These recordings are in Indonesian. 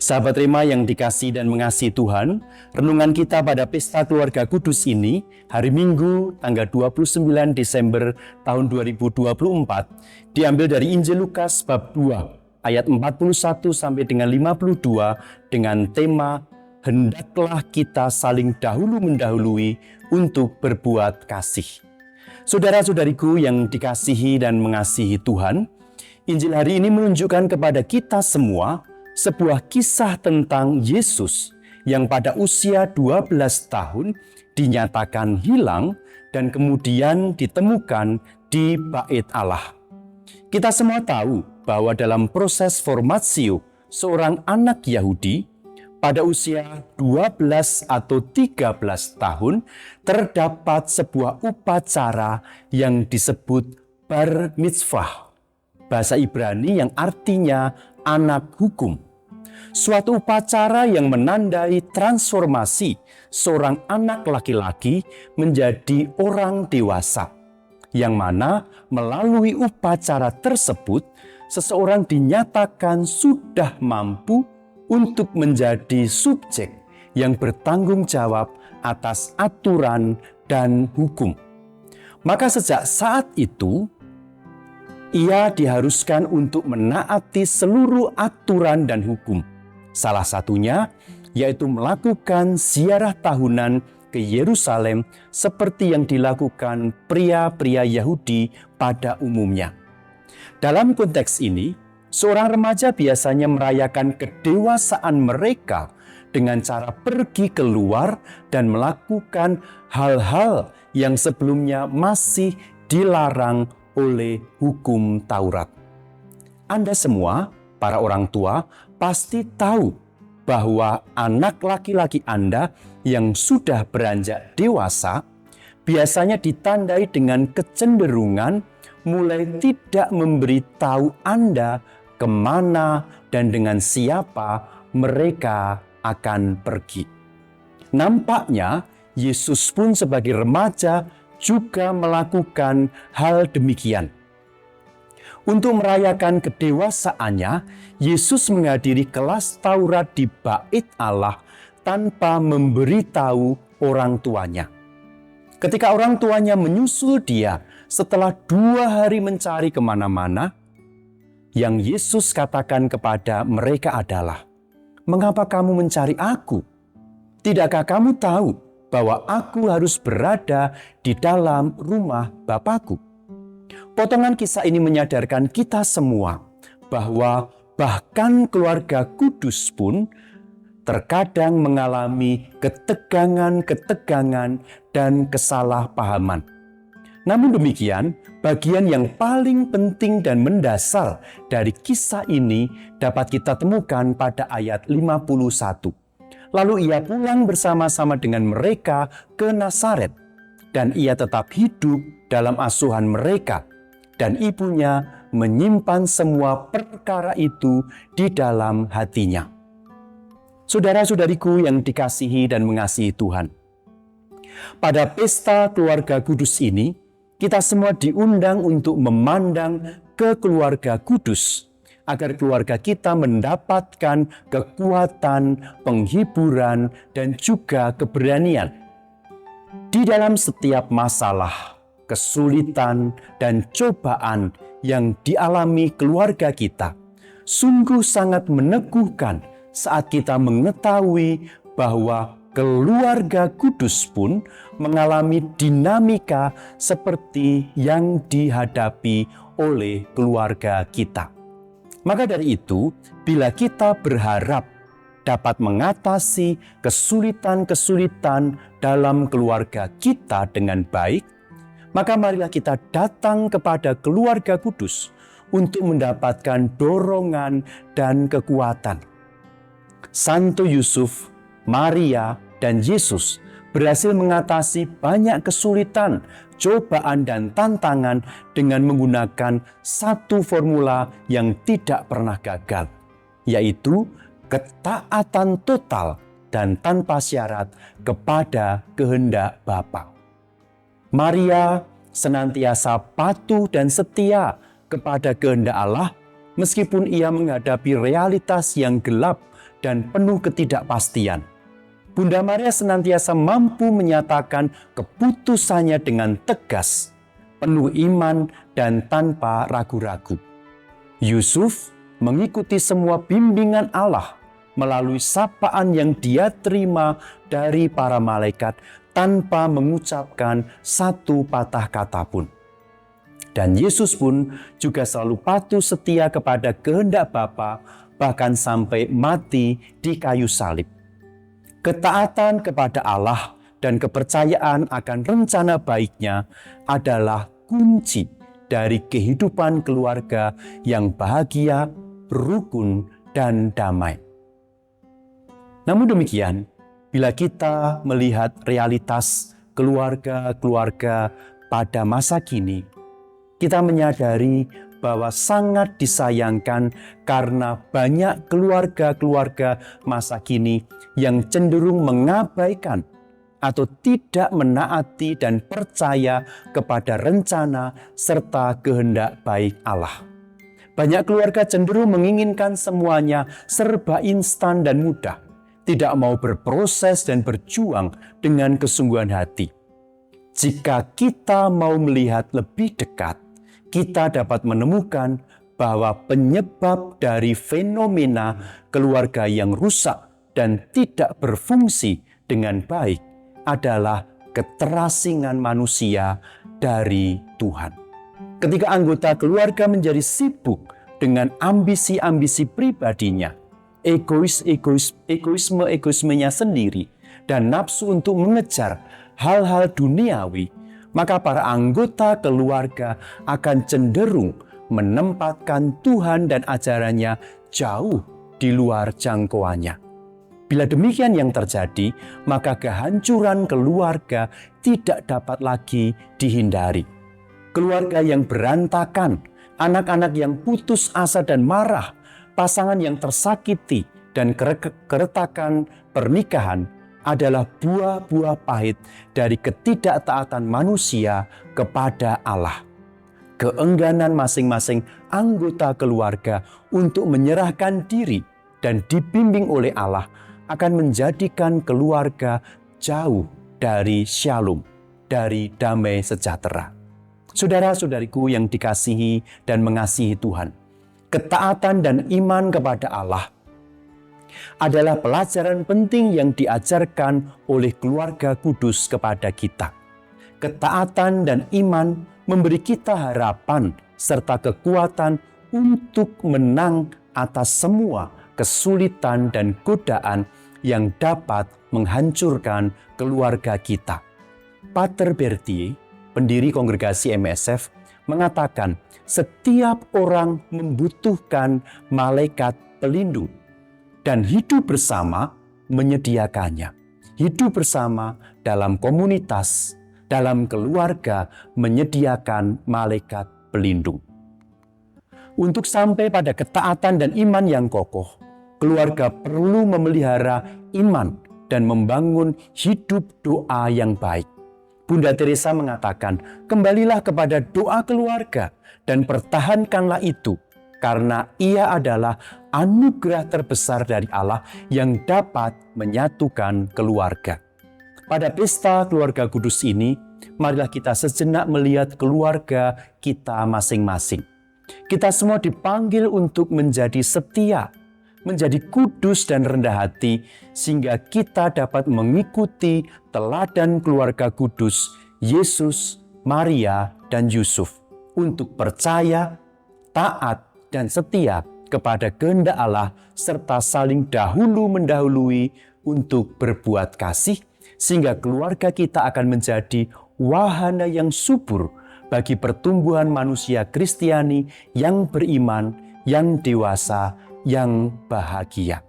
Sahabat Rema yang dikasihi dan mengasihi Tuhan, renungan kita pada Pesta Keluarga Kudus ini, hari Minggu, tanggal 29 Desember tahun 2024, diambil dari Injil Lukas bab 2, ayat 41 sampai dengan 52 dengan tema Hendaklah kita saling dahulu mendahului untuk berbuat kasih. Saudara-saudariku yang dikasihi dan mengasihi Tuhan, Injil hari ini menunjukkan kepada kita semua sebuah kisah tentang Yesus yang pada usia 12 tahun dinyatakan hilang dan kemudian ditemukan di Bait Allah. Kita semua tahu bahwa dalam proses formatio seorang anak Yahudi pada usia 12 atau 13 tahun terdapat sebuah upacara yang disebut bar mitzvah, bahasa Ibrani yang artinya anak hukum. Suatu upacara yang menandai transformasi seorang anak laki-laki menjadi orang dewasa, yang mana melalui upacara tersebut seseorang dinyatakan sudah mampu untuk menjadi subjek yang bertanggung jawab atas aturan dan hukum. Maka sejak saat itu, ia diharuskan untuk menaati seluruh aturan dan hukum. Salah satunya yaitu melakukan ziarah tahunan ke Yerusalem seperti yang dilakukan pria-pria Yahudi pada umumnya. Dalam konteks ini, seorang remaja biasanya merayakan kedewasaan mereka dengan cara pergi keluar dan melakukan hal-hal yang sebelumnya masih dilarang oleh hukum Taurat. Anda semua, para orang tua, pasti tahu bahwa anak laki-laki Anda yang sudah beranjak dewasa biasanya ditandai dengan kecenderungan mulai tidak memberitahu Anda kemana dan dengan siapa mereka akan pergi. Nampaknya Yesus pun sebagai remaja juga melakukan hal demikian. Untuk merayakan kedewasaannya, Yesus menghadiri kelas Taurat di Bait Allah tanpa memberitahu orang tuanya. Ketika orang tuanya menyusul dia setelah 2 hari mencari kemana-mana, yang Yesus katakan kepada mereka adalah, "Mengapa kamu mencari aku? Tidakkah kamu tahu bahwa aku harus berada di dalam rumah Bapakku?" Potongan kisah ini menyadarkan kita semua bahwa bahkan keluarga kudus pun terkadang mengalami ketegangan-ketegangan dan kesalahpahaman. Namun demikian, bagian yang paling penting dan mendasar dari kisah ini dapat kita temukan pada ayat 51. Lalu ia pulang bersama-sama dengan mereka ke Nazaret, dan ia tetap hidup dalam asuhan mereka, dan ibunya menyimpan semua perkara itu di dalam hatinya. Saudara-saudariku yang dikasihi dan mengasihi Tuhan, pada pesta keluarga kudus ini, kita semua diundang untuk memandang ke keluarga kudus, agar keluarga kita mendapatkan kekuatan, penghiburan, dan juga keberanian. Di dalam setiap masalah, kesulitan, dan cobaan yang dialami keluarga kita, sungguh sangat meneguhkan saat kita mengetahui bahwa keluarga kudus pun mengalami dinamika seperti yang dihadapi oleh keluarga kita. Maka dari itu, bila kita berharap dapat mengatasi kesulitan-kesulitan dalam keluarga kita dengan baik, maka marilah kita datang kepada keluarga kudus untuk mendapatkan dorongan dan kekuatan. Santo Yusuf, Maria, dan Yesus berhasil mengatasi banyak kesulitan, cobaan, dan tantangan dengan menggunakan satu formula yang tidak pernah gagal, yaitu ketaatan total dan tanpa syarat kepada kehendak Bapa. Maria senantiasa patuh dan setia kepada kehendak Allah meskipun ia menghadapi realitas yang gelap dan penuh ketidakpastian. Bunda Maria senantiasa mampu menyatakan keputusannya dengan tegas, penuh iman dan tanpa ragu-ragu. Yusuf mengikuti semua bimbingan Allah melalui sapaan yang dia terima dari para malaikat tanpa mengucapkan satu patah kata pun. Dan Yesus pun juga selalu patuh setia kepada kehendak Bapa, bahkan sampai mati di kayu salib. Ketaatan kepada Allah dan kepercayaan akan rencana baiknya adalah kunci dari kehidupan keluarga yang bahagia, rukun, dan damai. Namun demikian, bila kita melihat realitas keluarga-keluarga pada masa kini, kita menyadari bahwa sangat disayangkan karena banyak keluarga-keluarga masa kini yang cenderung mengabaikan atau tidak menaati dan percaya kepada rencana serta kehendak baik Allah. Banyak keluarga cenderung menginginkan semuanya serba instan dan mudah, tidak mau berproses dan berjuang dengan kesungguhan hati. Jika kita mau melihat lebih dekat, kita dapat menemukan bahwa penyebab dari fenomena keluarga yang rusak dan tidak berfungsi dengan baik adalah keterasingan manusia dari Tuhan. Ketika anggota keluarga menjadi sibuk dengan ambisi-ambisi pribadinya, egoisme-egoismenya sendiri, dan nafsu untuk mengejar hal-hal duniawi, maka para anggota keluarga akan cenderung menempatkan Tuhan dan ajarannya jauh di luar jangkauannya. Bila demikian yang terjadi, maka kehancuran keluarga tidak dapat lagi dihindari. Keluarga yang berantakan, anak-anak yang putus asa dan marah, pasangan yang tersakiti, dan keretakan pernikahan adalah buah-buah pahit dari ketidaktaatan manusia kepada Allah. Keengganan masing-masing anggota keluarga untuk menyerahkan diri dan dibimbing oleh Allah akan menjadikan keluarga jauh dari shalom, dari damai sejahtera. Saudara-saudariku yang dikasihi dan mengasihi Tuhan, ketaatan dan iman kepada Allah adalah pelajaran penting yang diajarkan oleh keluarga kudus kepada kita. Ketaatan dan iman memberi kita harapan serta kekuatan untuk menang atas semua kesulitan dan godaan yang dapat menghancurkan keluarga kita. Pater Bertie, pendiri kongregasi MSF, mengatakan setiap orang membutuhkan malaikat pelindung dan hidup bersama menyediakannya. Hidup bersama dalam komunitas, dalam keluarga menyediakan malaikat pelindung. Untuk sampai pada ketaatan dan iman yang kokoh, keluarga perlu memelihara iman dan membangun hidup doa yang baik. Bunda Teresa mengatakan, kembalilah kepada doa keluarga dan pertahankanlah itu, karena ia adalah anugerah terbesar dari Allah yang dapat menyatukan keluarga. Pada pesta keluarga kudus ini, marilah kita sejenak melihat keluarga kita masing-masing. Kita semua dipanggil untuk menjadi setia, menjadi kudus dan rendah hati, sehingga kita dapat mengikuti teladan keluarga kudus Yesus, Maria, dan Yusuf untuk percaya, taat, dan setia kepada kehendak Allah, serta saling dahulu mendahului untuk berbuat kasih, sehingga keluarga kita akan menjadi wahana yang subur bagi pertumbuhan manusia Kristiani yang beriman, yang dewasa, yang bahagia.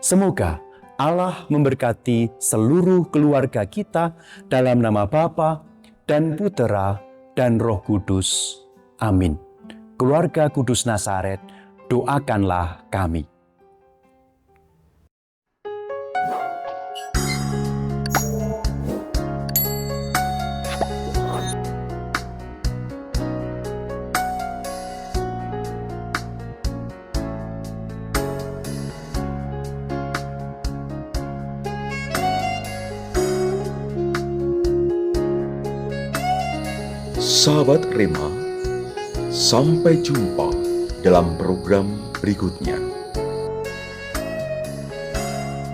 Semoga Allah memberkati seluruh keluarga kita dalam nama Bapa dan Putera dan Roh Kudus. Amin. Keluarga Kudus Nazaret, doakanlah kami. Sahabat Rema, sampai jumpa dalam program berikutnya.